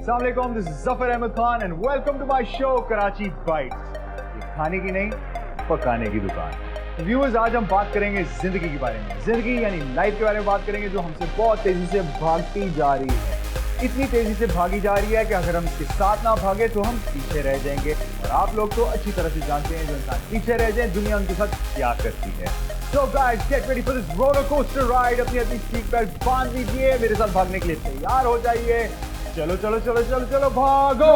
अस्सलाम वालेकुम, this is Zafar Ahmed Khan and welcome to my show Karachi bites. ये खाने की नहीं, पकाने की दुकान। व्यूअर्स, आज हम बात करेंगे जिंदगी के बारे में। जिंदगी यानी लाइफ के बारे में बात करेंगे, जो हमसे बहुत तेजी से भागती जा रही है। इतनी तेजी से भागी जा रही है कि अगर हम इसके साथ ना भागे तो हम पीछे रह जाएंगे। और आप लोग तो अच्छी तरह से जानते हैं, जो इंसान पीछे रह जाए दुनिया उनके साथ क्या करती है। So guys, get ready for this roller coaster ride। अपनी अपनी सीट बेल्ट बांध लीजिए, मेरे साथ भागने के लिए तैयार हो जाइए। चलो चलो चलो चलो चलो भागो।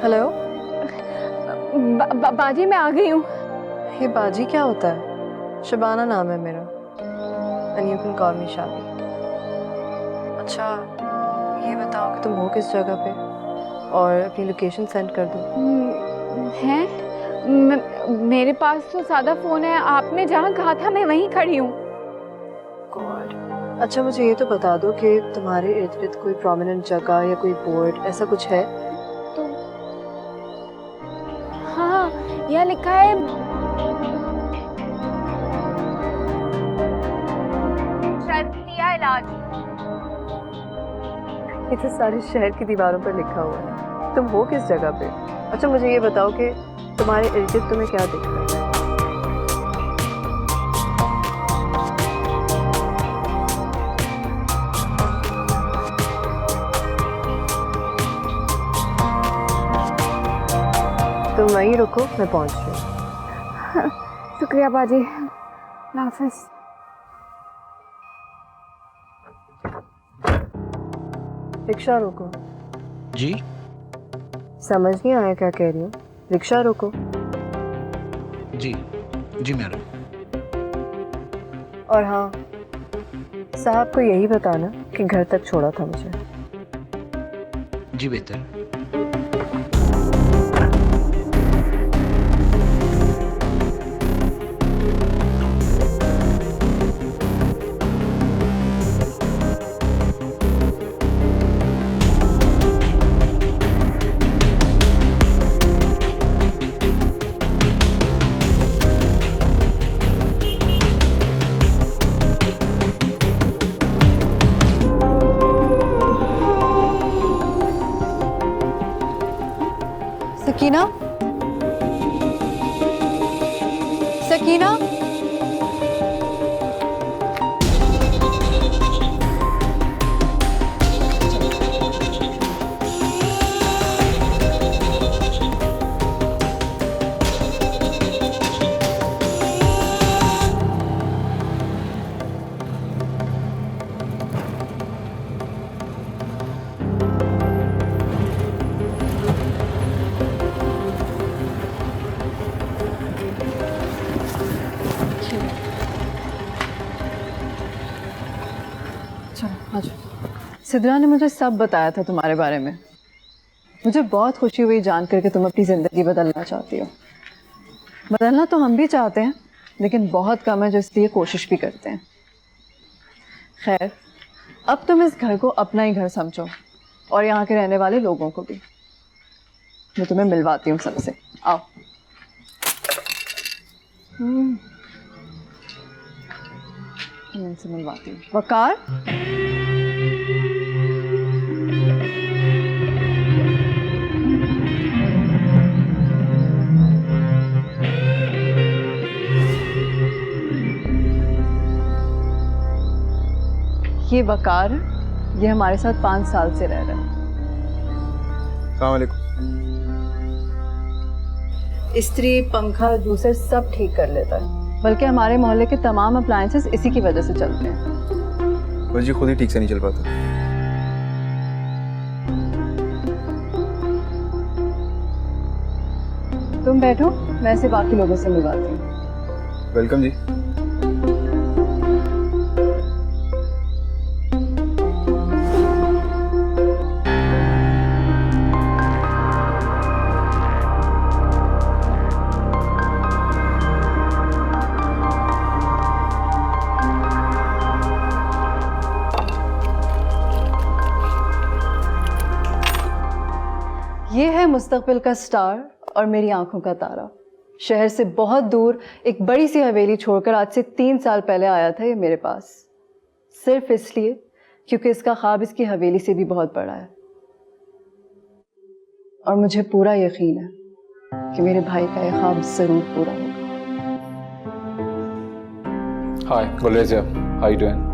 हेलो। बाजी मैं आ गई हूँ। ये बाजी क्या होता है? शबाना नाम है मेरा। एंड यू कैन कॉल मी शादी। अच्छा ये बताओ कि तुम हो किस जगह पे, और अपनी लोकेशन सेंड कर दो। हैं? मेरे पास तो सादा फ़ोन है, आपने जहाँ कहा था मैं वहीं खड़ी हूँ। गॉड। अच्छा मुझे ये तो बता दो कि तुम्हारे इर्द गिर्द कोई प्रोमिनेंट जगह या कोई बोर्ड ऐसा कुछ है? तो हाँ, यहाँ लिखा है शर्तिया इलाज। ये तो सारे शहर की दीवारों पर लिखा हुआ है। तुम हो किस जगह पे? अच्छा मुझे ये बताओ कि तुम्हारे इर्द गिर्द तुम्हें क्या दिख रहा है? तुम वहीं रुको, मैं पहुंच रही हूँ। शुक्रिया बाजी, अल्लाह हाफ़िज़। रिक्शा रोको। जी समझ नहीं आया क्या कह रही हूँ? रिक्शा रोको। जी जी मैडम। और हाँ, साहब को यही बताना कि घर तक छोड़ा था मुझे। जी बेहतर। सकीना, सकीना, सिद्रा ने मुझे सब बताया था तुम्हारे बारे में। मुझे बहुत खुशी हुई जानकर कि तुम अपनी ज़िंदगी बदलना चाहती हो। बदलना तो हम भी चाहते हैं, लेकिन बहुत कम है जो इसलिए कोशिश भी करते हैं। खैर, अब तुम इस घर को अपना ही घर समझो और यहाँ के रहने वाले लोगों को भी। मैं तुम्हें मिलवाती हूँ सबसे। आओ। मैं इनसे मिलवाती हूँ। वकार, ये वकार, ये हमारे साथ 5 साल से रह रहा है। अस्सलाम वालेकुम। इस्त्री, पंखा, जूसर सब ठीक कर लेता है, बल्कि हमारे मोहल्ले के तमाम अप्लायंसेस इसी की वजह से चलते हैं। बस जी खुद ही ठीक से नहीं चल पाता। तुम बैठो, मैं इसे बाकी लोगों से मिलवाती हूँ। वेलकम जी। ये है मुस्तकबिल का स्टार और मेरी आंखों का तारा। शहर से बहुत दूर एक बड़ी सी हवेली छोड़कर आज से 3 साल पहले आया था ये मेरे पास, सिर्फ इसलिए क्योंकि इसका ख्वाब इसकी हवेली से भी बहुत बड़ा है। और मुझे पूरा यकीन है कि मेरे भाई का यह ख्वाब जरूर पूरा होगा। Hi, Gulrez here. How you doing?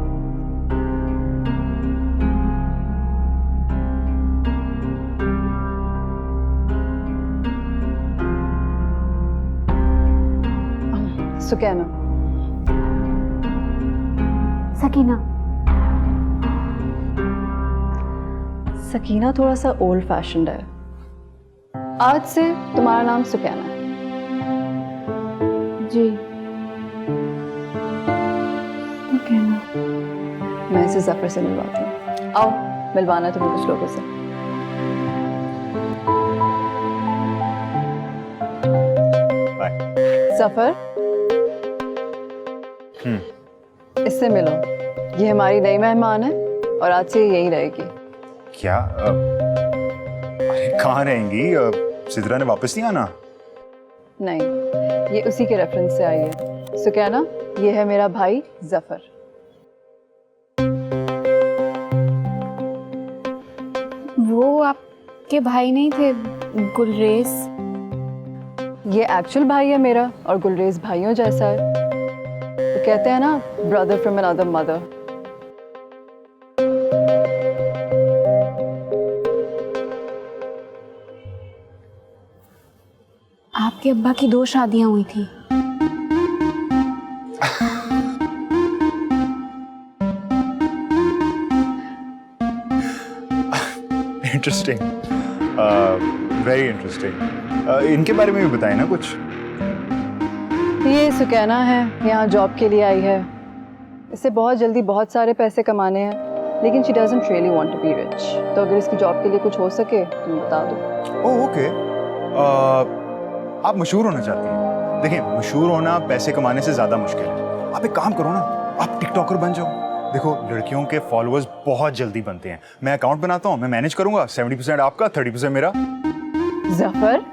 Sukaina. Sakina. Sakina थोड़ा सा ओल्ड फैशन्ड है। आज से तुम्हारा नाम सुकैना है। जी। सकीना। मैं इसे जफर से मिलवाती हूँ। आओ, मिलवाना तुम्हें कुछ लोगों से। जफर, इससे मिलो। ये हमारी नई मेहमान है और आज से यहीं रहेगी। क्या? अरे कहाँ रहेंगी? सिद्रा ने वापस नहीं आना? नहीं, ये उसी के रेफरेंस से आई है। सुकैना, ये है मेरा भाई जफर। वो आपके भाई नहीं थे, गुलरेज? ये एक्चुअल भाई है मेरा और गुलरेज भाइयों जैसा है। तो कहते हैं ना, ब्रदर फ्रॉम अनदर मदर। आपके अब्बा की 2 शादियां हुई थी। Interesting, very interesting. इनके बारे में भी बताएं ना कुछ। ये सुकैना है, यहाँ जॉब के लिए आई है। इसे बहुत जल्दी बहुत सारे पैसे कमाने हैं, लेकिन she doesn't really want to be rich. तो अगर इसकी जॉब के लिए कुछ हो सके तो बता दो। Oh okay. आप मशहूर होना चाहती हैं? देखिए, मशहूर होना पैसे कमाने से ज़्यादा मुश्किल है। आप एक काम करो ना, आप टिकटॉकर बन जाओ। देखो, लड़कियों के फॉलोअर्स बहुत जल्दी बनते हैं। मैं अकाउंट बनाता हूँ, मैं मैनेज करूँगा। 70% आपका, 30% मेरा। जफर,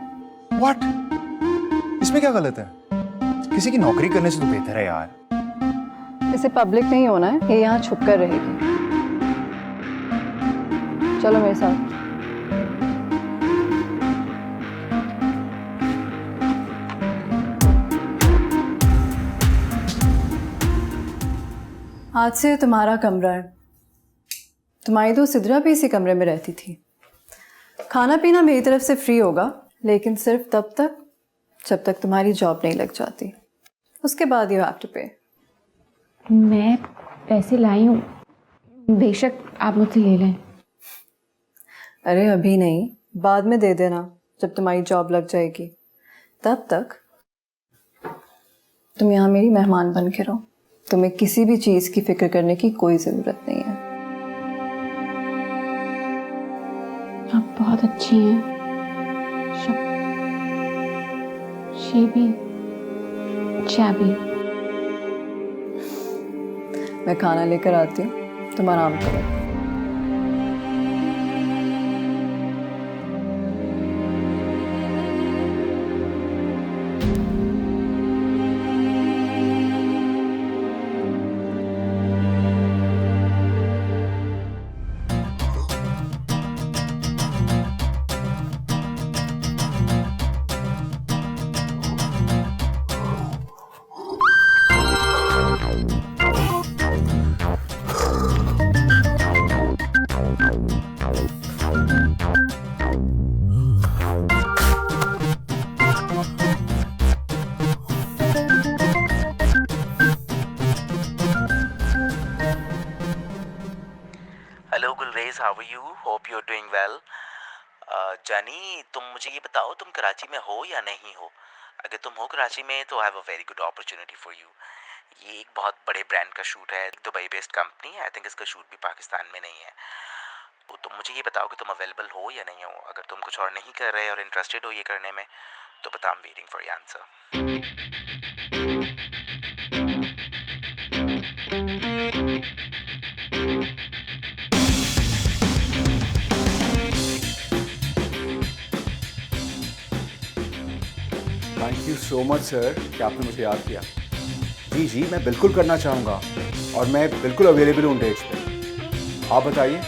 व्हाट? इसमें क्या गलत है? किसी की नौकरी करने से तो बेहतर है यार। इसे पब्लिक नहीं होना है, ये यहाँ छुप कर रहेगी। चलो मेरे साथ। आज से तुम्हारा कमरा है। तुम्हारी दोस्त सिद्रा भी इसी कमरे में रहती थी। खाना पीना मेरी तरफ से फ्री होगा, लेकिन सिर्फ तब तक जब तक तुम्हारी जॉब नहीं लग जाती। उसके बाद यू हैव टू पे। मैं पैसे लाई हूँ, बेशक आप मुझसे ले लें। अरे अभी नहीं, बाद में दे देना जब तुम्हारी जॉब लग जाएगी। तब तक तुम यहाँ मेरी मेहमान बन के रहो। तुम्हें किसी भी चीज़ की फिक्र करने की कोई ज़रूरत नहीं है। आप बहुत अच्छी हैं शेबी चाबी। मैं खाना लेकर आती हूँ, तुम आराम करो। Hello Gulrez, how are you? Hope you are doing well. जानी, तुम मुझे ये बताओ, तुम कराची में हो या नहीं हो? अगर तुम हो कराची में तो I have a very good opportunity for you. ये एक बहुत बड़े ब्रांड का शूट है, दुबई बेस्ड कंपनी है। आई थिंक इसका शूट भी पाकिस्तान में नहीं है। तो तुम मुझे ये बताओ कि तुम अवेलेबल हो या नहीं हो। अगर तुम कुछ और नहीं कर रहे और इंटरेस्टेड हो ये करने में तो बता, I am waiting for your answer. Thank you so much sir कि आपने मुझे याद किया। जी जी, मैं बिल्कुल करना चाहूँगा और मैं बिल्कुल अवेलेबल हूँ डेट्स पे। आप बताइए।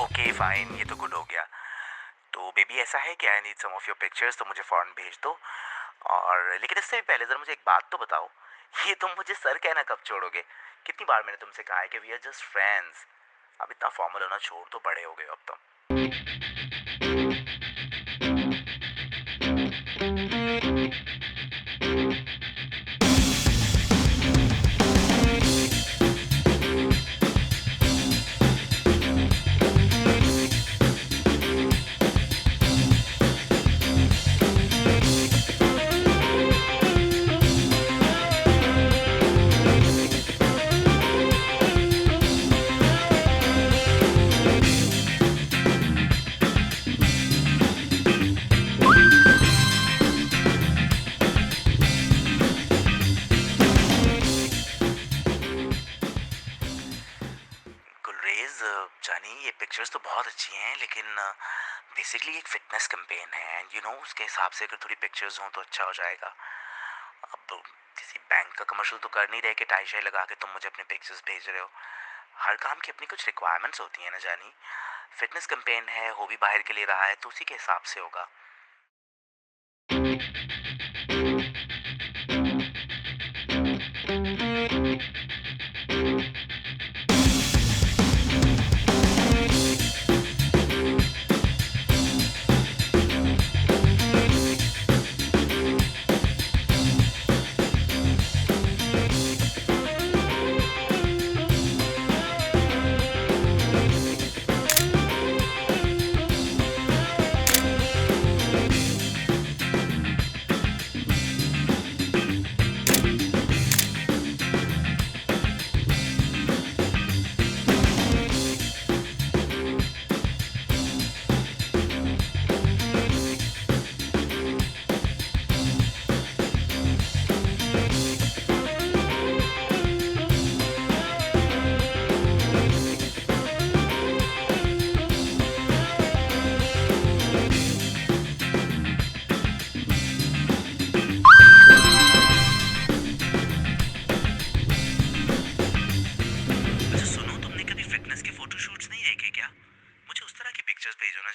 ओके फाइन, ये तो गुड हो गया। तो बेबी ऐसा है कि I need some of your pictures, तो मुझे फ़ौरन भेज दो। और लेकिन इससे भी पहले ज़रा मुझे एक बात तो बताओ, ये तुम मुझे सर कहना कब छोड़ोगे? कितनी बार मैंने तुमसे कहा है कि वी आर जस्ट फ्रेंड्स। अब इतना फॉर्मल होना छोड़ दो, बड़े हो गए हो अब तुम। गुलरेज, जानी, ये पिक्चर्स तो बहुत अच्छी हैं, लेकिन बेसिकली एक फिटनेस कैंपेन है एंड यू नो उसके हिसाब से अगर थोड़ी पिक्चर्स हों तो अच्छा हो जाएगा। अब किसी बैंक का कमर्शियल तो कर नहीं रहे कि टाई शाई लगा के तुम मुझे अपने पिक्चर्स भेज रहे हो। हर काम की अपनी कुछ रिक्वायरमेंट्स होती हैं ना जानी। फिटनेस कैंपेन है, हो भी बाहर के लिए रहा है, तो उसी के हिसाब से होगा।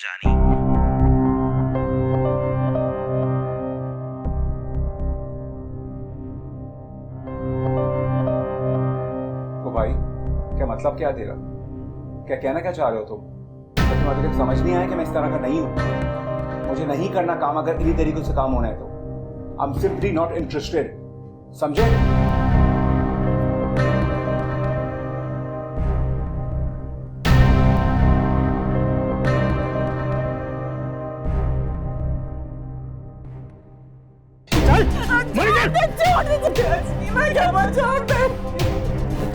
जानी। तो भाई क्या मतलब क्या है तेरा? क्या कहना क्या चाह रहे हो तुम? तो तुम्हारे जब समझ नहीं आया कि मैं इस तरह का नहीं हूं। मुझे नहीं करना काम, अगर इन्हीं तरीकों से काम होना है तो। I am simply not interested, समझे?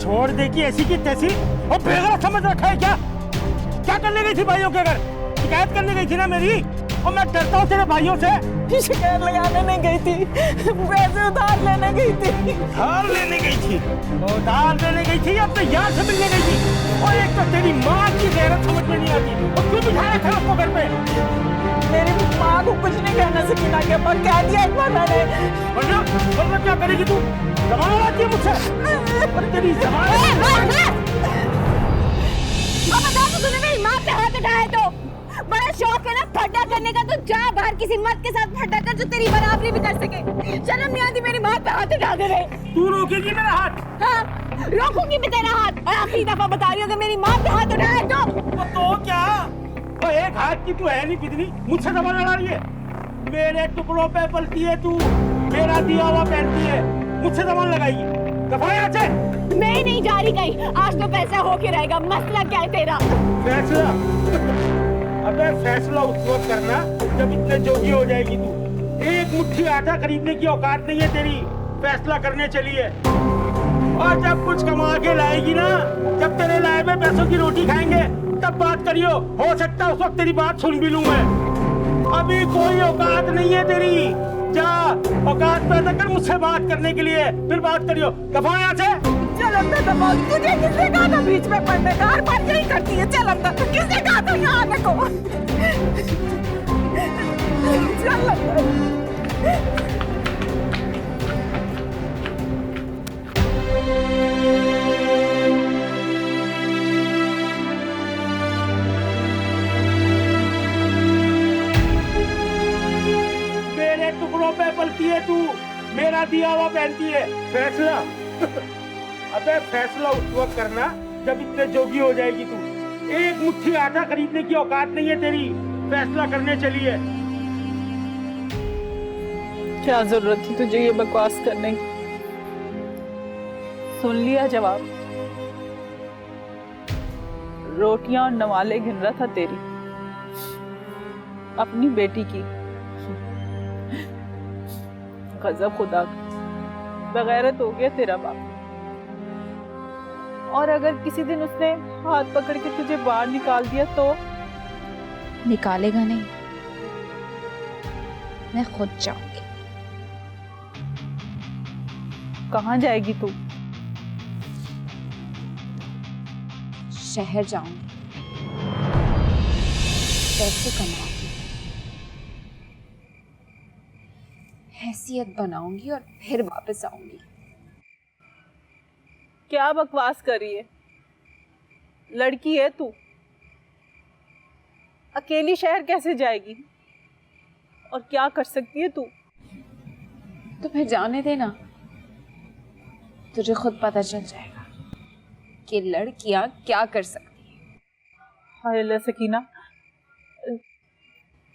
छोड़ दे कि ऐसी की तैसी और बेगैरत समझ रखा है क्या? क्या करने गई थी भाइयों के घर? शिकायत करने गई थी ना मेरी, और मैं डरता हूँ तेरे भाइयों से। शिकायत लगाने नहीं गई थी, पैसे उधार लेने गई थी। उधार लेने गई थी? उधार लेने गई थी या अपने यार से मिलने गई थी? और एक तो तेरी माँ की गैरत समझ में नहीं आती, और क्यों बिठा रखा है उसको घर पे? मेरी माँ को कुछ नहीं कहना सकीना के ऊपर कह दिया एक बार मैंने। वरना क्या करेगी तू? जबान लड़ाती है मुझसे? अरे तेरी जबान तूने मेरी माँ पे हाथ उठाया तो बड़ा शौक है ना फड्डा करने का, तो जा बाहर किसी मर्द के साथ फड्डा कर जो तेरी बराबरी भी कर सके। शर्म नहीं आती मेरी माँ पे हाथ उठा दे रहे। तू रोकेगी मेरा हाथ? हाँ रोकूंगी मैं तेरा हाथ, और आखिरी दफा बता रही हूँ कि मेरी माँ पे हाथ उठाया तो क्या? तो एक हाथ की तू है नहीं कितनी, मुझसे जबान लड़ा रही है। मेरे टुकड़ों पे पलती है तू, मेरा दिया हुआ पहनती है, मुझसे जबान लगाएगी। दफा यहाँ से। मैं ही नहीं जा रही कहीं, आज तो पैसा होके रहेगा। मसला क्या है तेरा? फैसला? अबे फैसला उस वक्त करना जब इतने जोगी हो जाएगी तू। एक मुट्ठी आटा खरीदने की औकात नहीं है तेरी, फैसला करने चली है। और जब कुछ कमा के लाएगी ना, जब तेरे लाए में पैसों की रोटी खाएंगे, तब बात करियो। हो सकता है उस वक्त तेरी बात सुन भी लूं मैं। अभी कोई औकात नहीं है तेरी। जा औकात पैदा कर मुझसे बात करने के लिए, फिर बात करियो। दफा यहाँ से। चल अंदर दबा, तुझे किसने कहा था बीच में पढ़ने का? हर बार यही करती है। चल अंदर, किसने कहा था यहाँ आने को? चल अंदर। मेरे टुकड़ों पे पलती है तू, मेरा दिया हुआ पहनती है। फैसला? अबे फैसला उस वक्त करना जब इतने जोगी हो जाएगी तू। एक मुट्ठी आटा खरीदने की औकात नहीं है तेरी, फैसला करने चली है। क्या जरूरत थी तुझे ये बकवास करने की? सुन लिया जवाब। रोटियां और नवाले गिन रहा था तेरी, अपनी बेटी की। गजब खुदा, बगैरत हो गया तेरा बाप। और अगर किसी दिन उसने हाथ पकड़ के तुझे बाहर निकाल दिया तो? निकालेगा नहीं, मैं खुद जाऊंगी। कहाँ जाएगी तू? शहर जाऊंगी, पैसे कमाऊंगी, हैसियत बनाऊंगी और फिर वापस आऊंगी। क्या बकवास कर रही है? लड़की है तू, अकेली शहर कैसे जाएगी? और क्या कर सकती है तू? तो फिर जाने देना, तुझे खुद पता चल जाएगा कि लड़कियां क्या कर सकती हैं। हाय अल्लाह सकीना,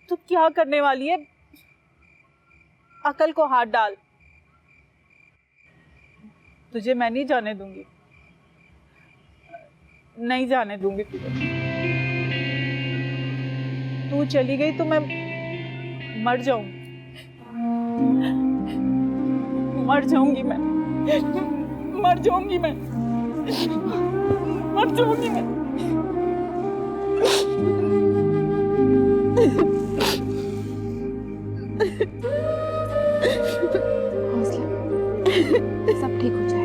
तू क्या करने वाली है? अकल को हाथ डाल। तुझे मैं नहीं जाने दूंगी, नहीं जाने दूंगी तुझे। तू चली गई तो मैं मर जाऊंगी, मर जाऊंगी मैं, मर जाऊंगी मैं, मर जाऊंगी मैं। सब ठीक हो जाएगा।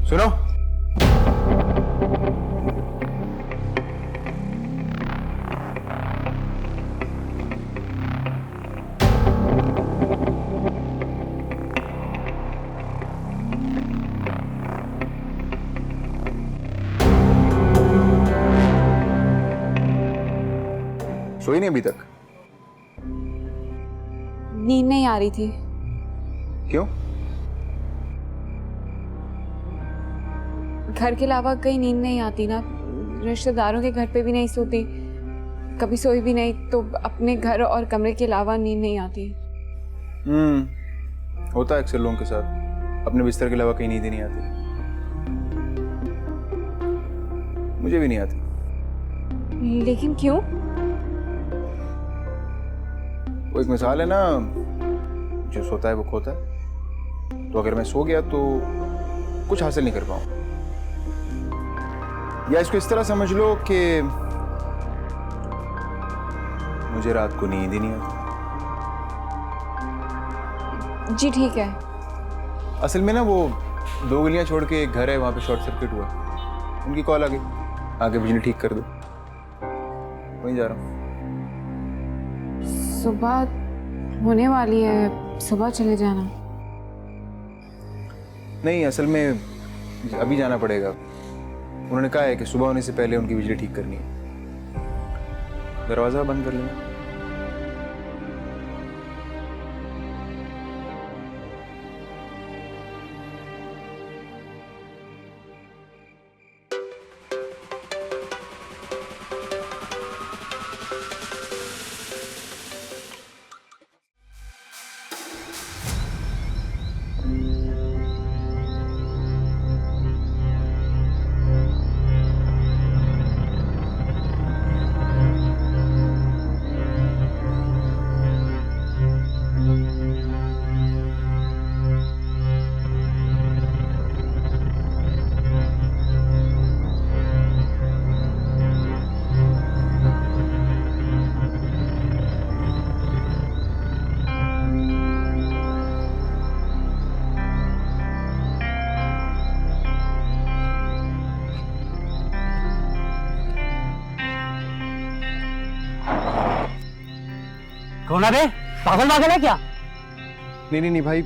सुनो, सोई नहीं अभी तक? नींद नहीं आ रही थी। क्यों? घर के अलावा कहीं नींद नहीं आती ना, रिश्तेदारों के घर पे भी नहीं सोती, कभी सोई भी नहीं, तो अपने घर और कमरे के अलावा नींद नहीं आती। होता है अक्सर लोगों के साथ, अपने बिस्तर के अलावा कहीं नींद ही नहीं आती। मुझे भी नहीं आती। लेकिन क्यों? वो एक मिसाल है ना, जो सोता है वो खोता है। तो अगर मैं सो गया तो कुछ हासिल नहीं कर पाऊँ, या इसको इस तरह समझ लो कि मुझे रात को नींद ही नहीं आती। जी ठीक है। असल में ना वो 2 गलियां छोड़ के एक घर है, वहां पे शॉर्ट सर्किट हुआ, उनकी कॉल आ गई, आके बिजली ठीक कर दो। वहीं जा रहा हूँ। सुबह होने वाली है, सुबह चले जाना। नहीं, असल में अभी जाना पड़ेगा। उन्होंने कहा है कि सुबह होने से पहले उनकी बिजली ठीक करनी है। दरवाजा बंद कर लेना। कौन है? पागल पागल है क्या? नहीं भाई,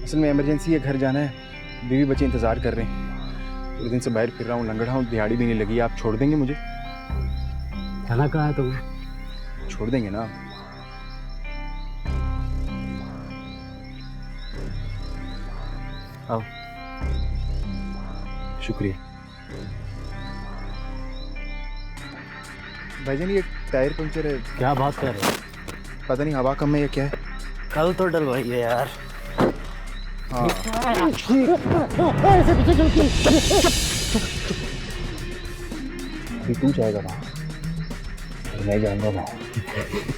असल में इमरजेंसी है, घर जाना है। बीवी बच्चे इंतजार कर रहे हैं। पूरे दिन से बाहर फिर रहा हूँ, लंगड़ा हूँ, दिहाड़ी भी नहीं लगी। आप छोड़ देंगे मुझे? खाना कहाँ है तुम? छोड़ देंगे ना? आओ। शुक्रिया। भाईजान ये टायर पंचर है। क्या बात कर रहे हो? पता नहीं हवा कम है या क्या है। कल तो डलवाई है यार। हाँ। तू जाएगा वहाँ, मैं जाऊंगा वहाँ।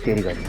तेरी गाड़ी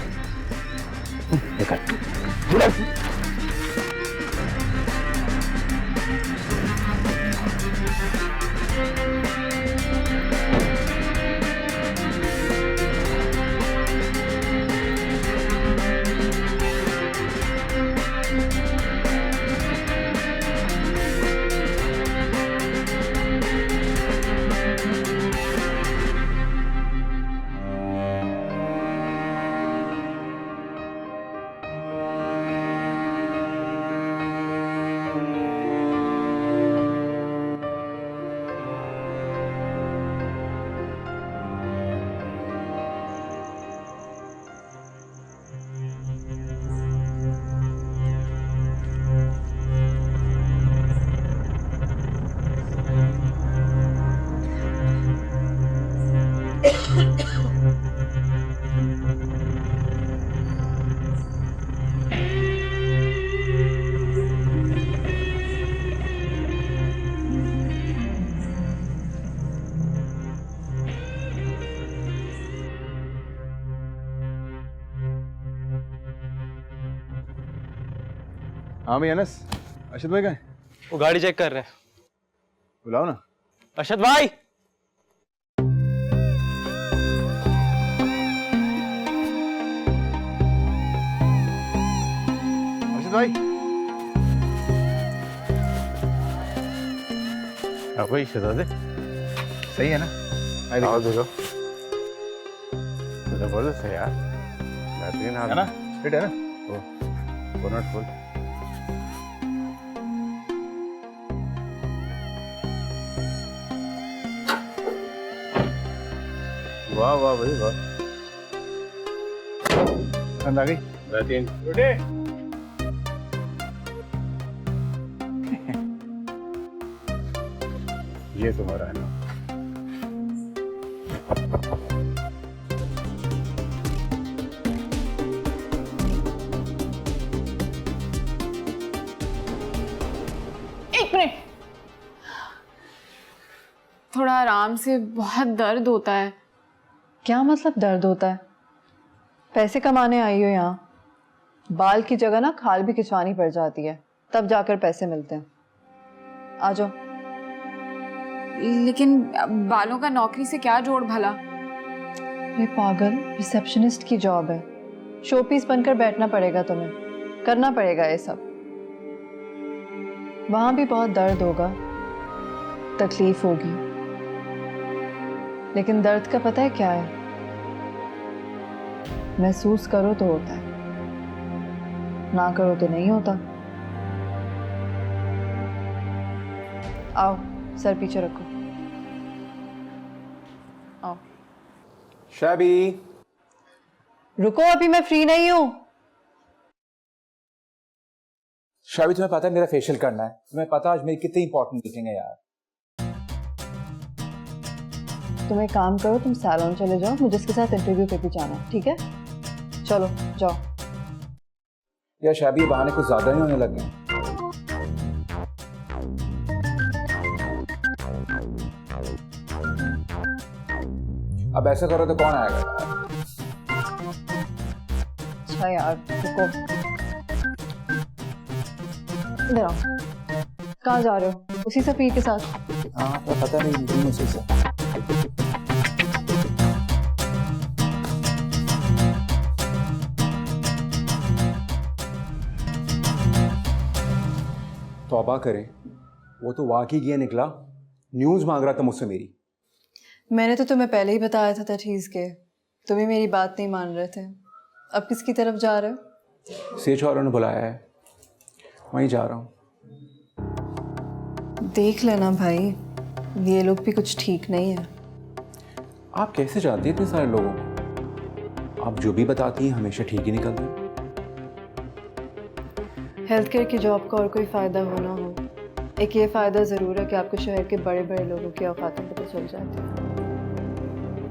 हाँ भाई अनस, अरशद भाई कहाँ है? वो गाड़ी चेक कर रहे हैं। बुलाओ ना। अरशद भाई, अरशद भाई, वही शहजादे सही है ना? आओ देखो जबरदस्त है यार, बेहतरीन है ना? फिट है ना? Bonnet full. वाह वाह भाई वाह, पसंद आ गई? बेहतरीन। टुडे ये तुम्हारा है ना? एक मिनट, थोड़ा आराम से, बहुत दर्द होता है। क्या मतलब दर्द होता है? पैसे कमाने आई हो यहाँ, बाल की जगह ना खाल भी खिंचवानी पड़ जाती है, तब जाकर पैसे मिलते हैं। आ जाओ। लेकिन बालों का नौकरी से क्या जोड़ भला? ये पागल, रिसेप्शनिस्ट की जॉब है, शो पीस बनकर बैठना पड़ेगा तुम्हें, करना पड़ेगा ये सब। वहां भी बहुत दर्द होगा, तकलीफ होगी, लेकिन दर्द का पता है क्या है? महसूस करो तो होता है, ना करो तो नहीं होता। आओ, सर पीछे रखो। आओ। शैबी, रुको, अभी मैं फ्री नहीं हूं। शैबी तुम्हें पता है मेरा फेशियल करना है, तुम्हें पता है आज मेरी कितनी इंपॉर्टेंट मीटिंग है यार। तुम एक काम करो, तुम सैलून चले जाओ, मुझे इसके साथ इंटरव्यू पे भी जाना है, ठीक है? चलो जाओ। यार शैबी, ये बहाने कुछ ज्यादा नहीं होने लगे। अब ऐसा करो तो कौन आएगा यार? अच्छा यार, रुको। इधर आओ। कहाँ जा रहे हो? उसी सफीर के साथ? हाँ, तो पता नहीं मीटिंग उसी से। तौबा करे, वो तो वाकई ये निकला, न्यूज़ मांग रहा था मुझसे मेरी। मैंने तो तुम्हें पहले ही बताया था तजहीज़ के, तुम ही मेरी बात नहीं मान रहे थे। अब किसकी तरफ जा रहे हो? सेठ वालों ने बुलाया है, वहीं जा रहा हूँ। देख लेना भाई, ये लोग भी कुछ ठीक नहीं है। आप कैसे जानती हैं इतने सारे लोगों को? आप जो भी बताती हैं हमेशा ठीक ही निकलते हैं। हेल्थ केयर की जॉब का और कोई फ़ायदा हो ना हो, एक ये फ़ायदा ज़रूर है कि आपको शहर के बड़े बड़े लोगों की औकातें पता चल जाती हैं।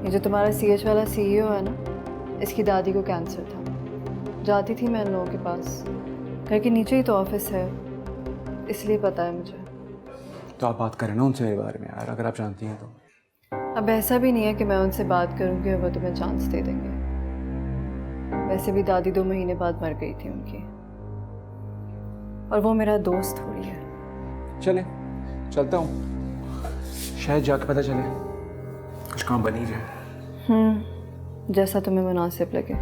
ये जो तुम्हारा CH वाला CEO है ना, इसकी दादी को कैंसर था। जाती थी मैं इन लोगों के पास, घर के नीचे ही तो ऑफिस है, इसलिए पता है मुझे। तो आप बात करें ना उनसे मेरे बारे में यार, अगर आप जानती हैं तो। अब ऐसा भी नहीं है कि मैं उनसे बात करूँगी और वो तुम्हें चांस दे देंगे। वैसे भी दादी 2 महीने बाद मर गई थी उनकी, और वो मेरा दोस्त थोड़ी है। चले, चलता हूँ, शायद जाके पता चले कुछ काम बन ही जाए। जैसा तुम्हें मुनासिब लगे।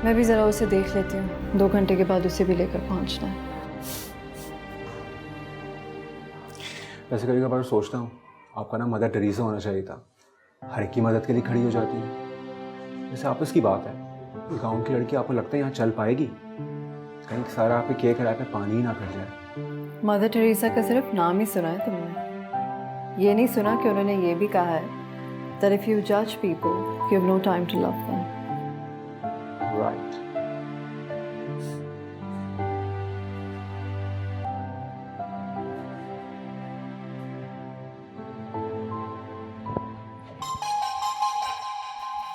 मैं भी ज़रा उसे देख लेती हूँ, 2 घंटे के बाद उसे भी लेकर पहुँचना है। वैसे कभी कभार सोचता हूँ आपका ना मदर टेरेसा होना चाहिए था, हर एक की मदद के लिए खड़ी हो जाती है। वैसे आपस की बात है, गाँव की लड़की आपको लगता है यहाँ चल पाएगी? कहीं सारा आप पे केक कराए पे पानी ही ना फिर जाए। मदर टेरेसा का सिर्फ नाम ही सुना है तुमने, ये नहीं सुना कि उन्होंने ये भी कहा है that if you judge people, you have no time to love them. Right.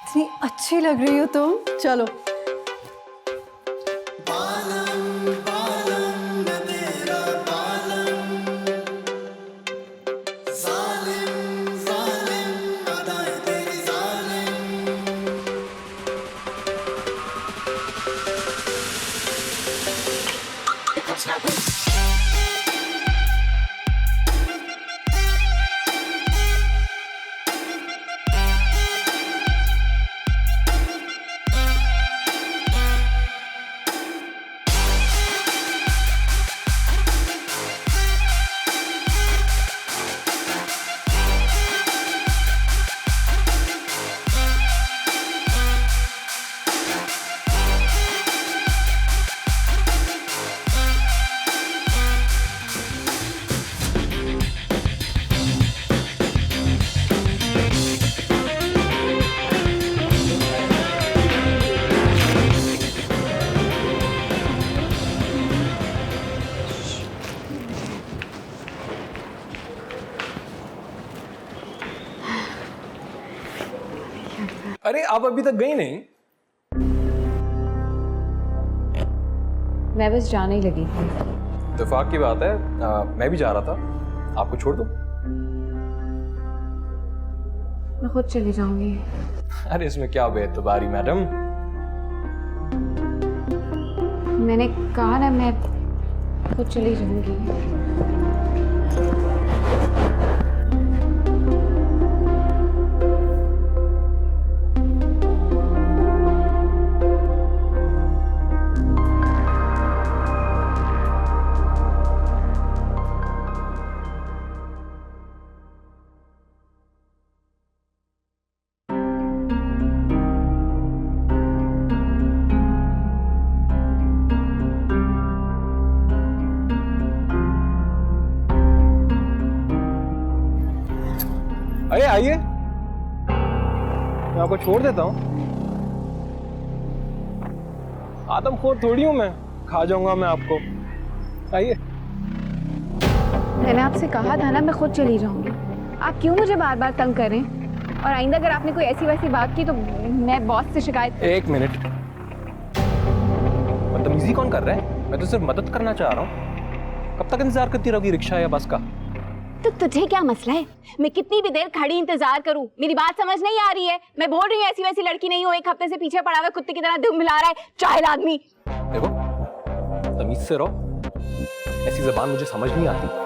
इतनी अच्छी लग रही हो तुम, चलो। अरे आप अभी तक गई नहीं? मैं बस जाने ही लगी थी। इत्तेफाक की बात है, मैं भी जा रहा था। आपको छोड़ दूं? मैं खुद चली जाऊंगी। अरे इसमें क्या बेइतबारी मैडम। मैंने कहा ना मैं खुद चली जाऊंगी। अरे आइए, मैं आपको छोड़ देता हूँ। आदमखोर थोड़ी हूँ मैं, खा जाऊंगा मैं आपको। आइए। मैंने आपसे कहा था ना मैं खुद चली जाऊंगी। आप क्यों मुझे बार बार तंग कर रहे हैं? और आइंदा अगर आपने कोई ऐसी वैसी बात की तो मैं बॉस से शिकायत। एक मिनट, बदतमीजी कौन कर रहा है? मैं तो सिर्फ मदद करना चाह रहा हूँ। कब तक इंतजार करती रहोगी रिक्शा या बस का? तो तुझे क्या मसला है? मैं कितनी भी देर खड़ी इंतजार करूं? मेरी बात समझ नहीं आ रही है? मैं बोल रही हूँ ऐसी वैसी लड़की नहीं हो, एक हफ्ते से पीछे पड़ा हुआ कुत्ते की तरह दुम मिला रहा है चाहेल आदमी। देखो, तमीज से रहो, ऐसी जबान मुझे समझ नहीं आती।